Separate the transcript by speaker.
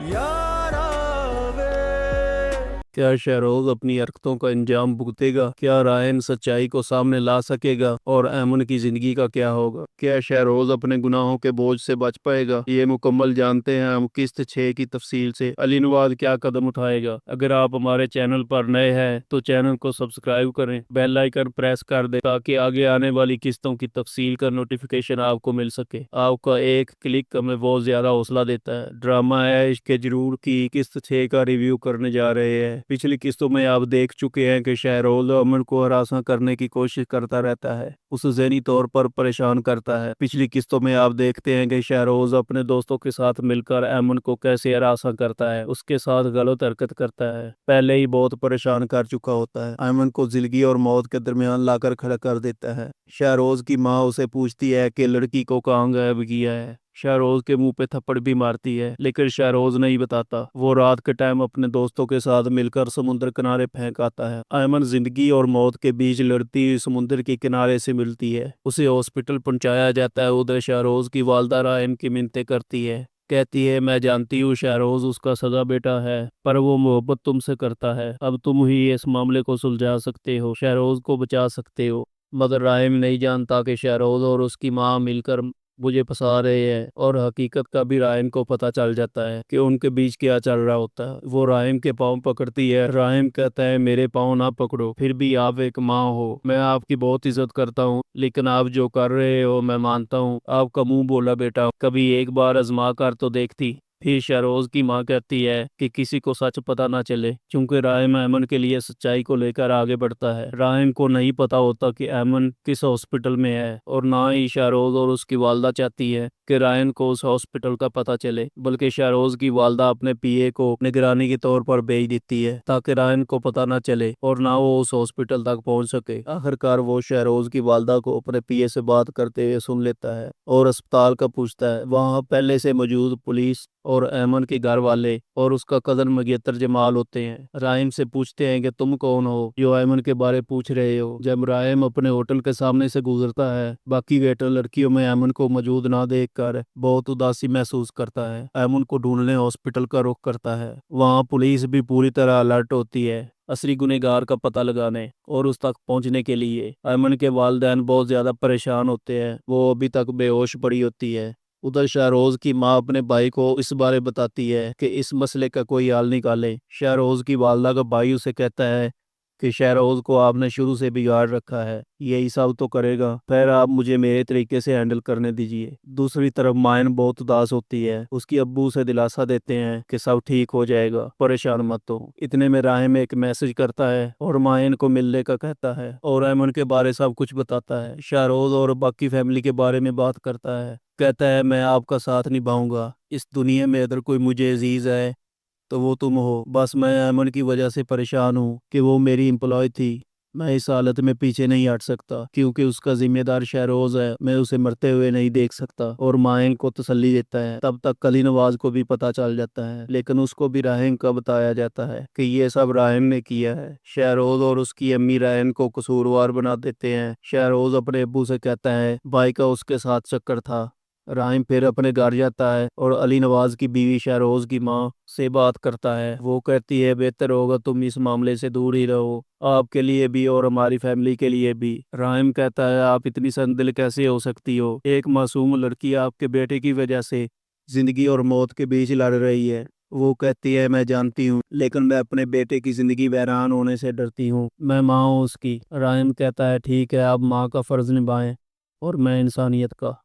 Speaker 1: यारा वे।
Speaker 2: क्या शहरोज अपनी हरकतों का अंजाम भुगतेगा? क्या रायन सच्चाई को सामने ला सकेगा? और एमन की जिंदगी का क्या होगा? क्या शहरोज अपने गुनाहों के बोझ से बच पाएगा? ये मुकम्मल जानते हैं हम किस्त 6 की तफसील से। अली नवाज क्या कदम उठाएगा? अगर आप हमारे चैनल पर नए हैं तो चैनल को सब्सक्राइब करें, बेल आइकन प्रेस कर दें ताकि आगे आने वाली किस्तों की तफसील का नोटिफिकेशन आपको मिल सके। आपका एक क्लिक हमें बहुत ज्यादा हौसला देता है। ड्रामा है इश्क जरूर की किस्त 6 का रिव्यू करने जा रहे हैं। पिछली किस्तों में आप देख चुके हैं कि शहरोज अमन को हरासा करने की कोशिश करता रहता है, उसे ज़हनी तौर पर परेशान करता है। पिछली किस्तों में आप देखते हैं कि शहरोज अपने दोस्तों के साथ मिलकर अमन को कैसे हरासा करता है, उसके साथ गलत हरकत करता है, पहले ही बहुत परेशान कर चुका होता है। अमन को जिंदगी और मौत के दरमियान लाकर खड़ा कर देता है। शहरोज की माँ उसे पूछती है कि लड़की को कहाँ गायब किया है। शहरोज के मुंह पे थप्पड़ भी मारती है, लेकिन शहरोज नहीं बताता। वो रात के टाइम अपने दोस्तों के साथ मिलकर समुद्र किनारे फेंक आता है। अयमन जिंदगी और मौत के बीच लड़ती हुई समुद्र के किनारे से मिलती है, उसे हॉस्पिटल पहुंचाया जाता है। उधर शहरोज की वालदा रायन की मिन्नतें करती है, कहती है मैं जानती हूँ शहरोज उसका सगा बेटा है, पर वो मोहब्बत तुमसे करता है। अब तुम ही इस मामले को सुलझा सकते हो, शहरोज को बचा सकते हो। मगर राहिम नहीं जानता कि शहरोज और उसकी माँ मिलकर मुझे फंसा रहे हैं, और हकीकत का भी राहिम को पता चल जाता है कि उनके बीच क्या चल रहा होता है। वो राहिम के पाँव पकड़ती है। राहिम कहता है मेरे पाँव ना पकड़ो, फिर भी आप एक माँ हो, मैं आपकी बहुत इज्जत करता हूँ, लेकिन आप जो कर रहे हो मैं मानता हूँ। आपका मुंह बोला बेटा, कभी एक बार आजमा कर तो देखती। फिर शहरोज की माँ कहती है कि किसी को सच पता ना चले, क्योंकि राहिम अमन के लिए सच्चाई को लेकर आगे बढ़ता है। राहिम को नहीं पता होता कि अमन किस हॉस्पिटल में है, और ना ही शहरोज और उसकी वालदा चाहती है कि रायन को उस हॉस्पिटल का पता चले, बल्कि शहरोज की वालदा अपने पीए को निगरानी के तौर पर भेज देती है ताकि रायन को पता ना चले और ना वो उस हॉस्पिटल तक पहुंच सके। आखिरकार वो शहरोज की वालदा को अपने पीए से बात करते हुए सुन लेता है और अस्पताल का पूछता है। वहां पहले से मौजूद पुलिस और अहमद के घर वाले और उसका कजन मगेतर जमाल होते हैं। राहिम से पूछते हैं कि तुम कौन हो जो अहमद के बारे पूछ रहे हो। जब राहिम अपने होटल के सामने से गुजरता है, बाकी वेटर लड़कियों में अहमद को मौजूद ना देखकर बहुत उदासी महसूस करता है। अहमद को ढूंढने हॉस्पिटल का रुख करता है। वहाँ पुलिस भी पूरी तरह अलर्ट होती है असली गुनहगार का पता लगाने और उस तक पहुंचने के लिए। अमन के वालिदैन बहुत ज्यादा परेशान होते हैं, वो अभी तक बेहोश पड़ी होती है। उधर शाहरोज की माँ अपने भाई को इस बारे बताती है कि इस मसले का कोई हल निकाले। शाहरोज की वालदा का भाई उसे कहता है कि शाहरोज को आपने शुरू से बिगाड़ रखा है, यही सब तो करेगा, फिर आप मुझे मेरे तरीके से हैंडल करने दीजिए। दूसरी तरफ मायन बहुत उदास होती है। उसकी अब्बू उसे दिलासा देते हैं कि सब ठीक हो जाएगा, परेशान मत हो। इतने में राहिम एक मैसेज करता है और मायन को मिलने का कहता है और अमन के बारे सब कुछ बताता है। शाहरोज और बाकी फैमिली के बारे में बात करता है, कहता है मैं आपका साथ निभाऊंगा। इस दुनिया में अगर कोई मुझे अजीज है तो वो तुम हो। बस मैं अमन की वजह से परेशान हूँ कि वो मेरी एम्प्लॉय थी। मैं इस हालत में पीछे नहीं हट सकता क्योंकि उसका जिम्मेदार शहरोज है, मैं उसे मरते हुए नहीं देख सकता। और मायन को तसल्ली देता है। तब तक कली नवाज को भी पता चल जाता है, लेकिन उसको भी राहिम का बताया जाता है कि ये सब राहिम ने किया है। शहरोज और उसकी अम्मी रायन को कसूरवार बना देते हैं। शहरोज अपने अब्बू से कहता है भाई का उसके साथ चक्कर था। राहिम फिर अपने घर जाता है और अली नवाज की बीवी शहरोज की माँ से बात करता है। वो कहती है बेहतर होगा तुम इस मामले से दूर ही रहो, आपके लिए भी और हमारी फैमिली के लिए भी। राहिम कहता है आप इतनी संदिल कैसे हो सकती हो, एक मासूम लड़की आपके बेटे की वजह से जिंदगी और मौत के बीच लड़ रही है। वो कहती है मैं जानती हूँ, लेकिन मैं अपने बेटे की जिंदगी वैरान होने से डरती हूँ, मैं माँ हूँ उसकी। राहिम कहता है ठीक है, आप माँ का फर्ज निभाएं और मैं इंसानियत का।